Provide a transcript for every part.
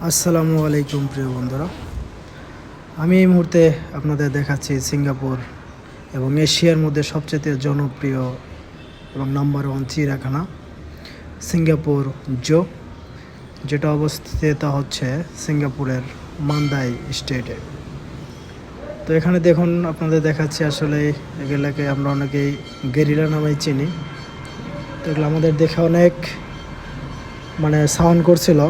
আসসালামু আলাইকুম প্রিয় বন্ধুরা। আমি এই মুহূর্তে আপনাদের দেখাচ্ছি সিঙ্গাপুর এবং এশিয়ার মধ্যে সবচেয়ে জনপ্রিয় এবং নাম্বার ওয়ান চিড়িয়াখানা সিঙ্গাপুর জু, যেটা অবস্থিত হচ্ছে সিঙ্গাপুরের মান্দাই স্টেটে। তো এখানে দেখুন, আপনাদের দেখাচ্ছি আসলে এগুলাকে আমরা অনেকেই গেরিলা নামে চিনি। তো এগুলো আমাদের দেখে অনেক সাউন্ড করছিল,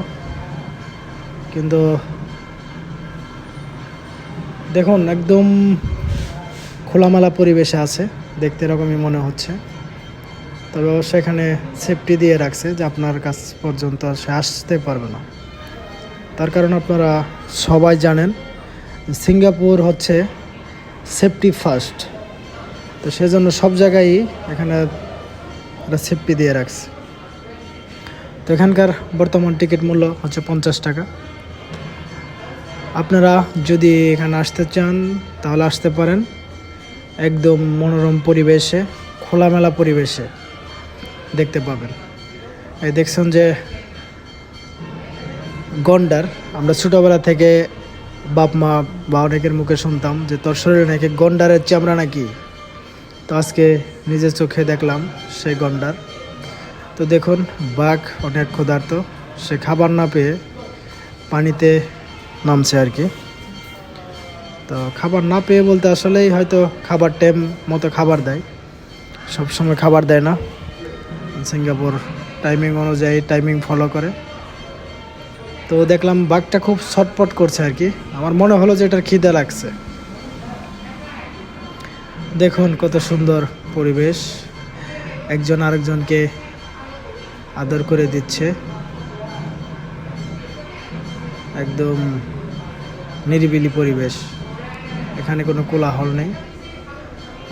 কিন্তু দেখুন একদম খোলামেলা পরিবেশে আছে, দেখতে এরকমই মনে হচ্ছে। তবে অবশ্যই এখানে সেফটি দিয়ে রাখছে যে আপনার কাছ পর্যন্ত সে আসতে পারবে না। তার কারণ আপনারা সবাই জানেন সিঙ্গাপুর হচ্ছে সেফটি ফার্স্ট, তো সেজন্য সব জায়গায় এখানে একটা সেফটি দিয়ে রাখছে। তো এখানকার বর্তমান টিকিট মূল্য হচ্ছে 50 টাকা। আপনারা যদি এখানে আসতে চান তাহলে আসতে পারেন। একদম মনোরম পরিবেশে, খোলামেলা পরিবেশে দেখতে পাবেন। এই দেখছেন যে গন্ডার, আমরা ছোটোবেলা থেকে বাপ মা বা অনেকের মুখে শুনতাম যে তোর শরীরে নাকি গন্ডারের চামড়া নাকি। তো আজকে নিজের চোখে দেখলাম সেই গন্ডার। তো দেখুন, বাঘ অনেক ক্ষুধার্ত, সে খাবার না পেয়ে পানিতে নামছে আর কি। তো খাবার না পেয়ে বলতে আসলেই হয়তো খাবার টাইম মতো খাবার দেয়, সব সময় খাবার দেয় না। সিঙ্গাপুর টাইমিং অনুযায়ী টাইমিং ফলো করে। তো দেখলাম বাঘটা খুব ছটপট করছে আর কি, আমার মনে হলো যে এটার খিদে লাগছে। দেখুন কত সুন্দর পরিবেশ, একজন আরেকজনকে আদর করে দিচ্ছে, একদম নিরিবিলি পরিবেশ, এখানে কোনো কোলাহল নেই।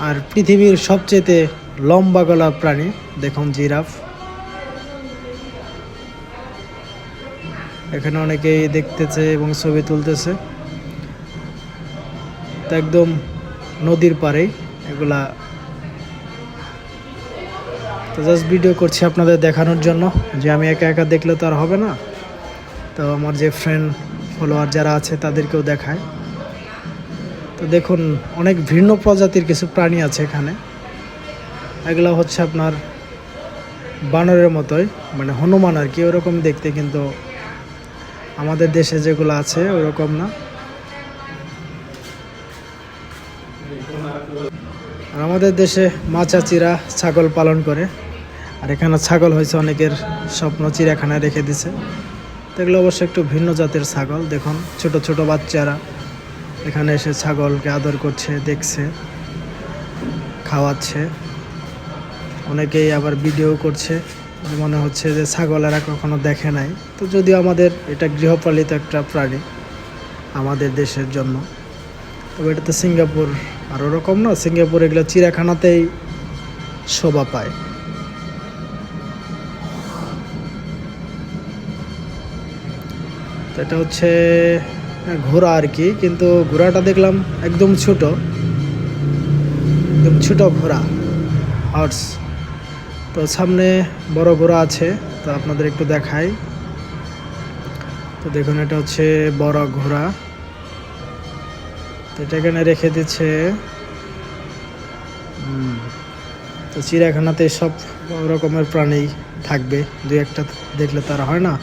আর পৃথিবীর সবচেয়ে লম্বা গলার প্রাণী দেখুন জিরাফ। এখানে অনেকেই দেখতেছে এবং ছবি তুলতেছে। তো একদম নদীর পাড়েই এগুলা। তো জাস্ট ভিডিও করছি আপনাদের দেখানোর জন্য, যে আমি একা একা দেখলে তো আর হবে না। তো আমার যে ফ্রেন্ড ফলোয়ার যারা আছে তাদেরকেও দেখায়। তো দেখুন অনেক ভিন্ন প্রজাতির কিছু প্রাণী আছে এখানে। এগুলো হচ্ছে আপনার বানরের মতোই, হনুমান আর কি, ওরকম দেখতে, কিন্তু আমাদের দেশে যেগুলো আছে ওরকম না। আর আমাদের দেশে মা চাচিরা ছাগল পালন করে, আর এখানে ছাগল হয়েছে অনেকের স্বপ্ন, চিড়িয়াখানায় রেখে দিছে। তো এগুলো অবশ্য একটু ভিন্ন জাতের ছাগল। দেখুন ছোট ছোট বাচ্চারা এখানে এসে ছাগলকে আদর করছে, দেখছে, খাওয়াচ্ছে। অনেকেই আবার ভিডিও করছে, মনে হচ্ছে যে ছাগল এরা কখনো দেখে নাই। তো যদিও আমাদের এটা গৃহপালিত একটা প্রাণী আমাদের দেশের জন্য, তবে এটা তো সিঙ্গাপুর আর ওরকম না। সিঙ্গাপুর এগুলো চিড়িয়াখানাতেই শোভা পায়। তো এটা হচ্ছে ঘোড়া আর কি, কিন্তু ঘোড়াটা দেখলাম একদম ছোট, একদম ছোট ঘোড়া, হর্স। তো সামনে বড় ঘোড়া আছে, তো আপনাদের একটু দেখাই। তো দেখুন এটা হচ্ছে বড় ঘোড়া, তো এটা এখানে রেখে দিচ্ছে। তো চিড়িয়াখানাতে সব রকমের প্রাণী থাকবে, দু একটা দেখলে তারা হয় না।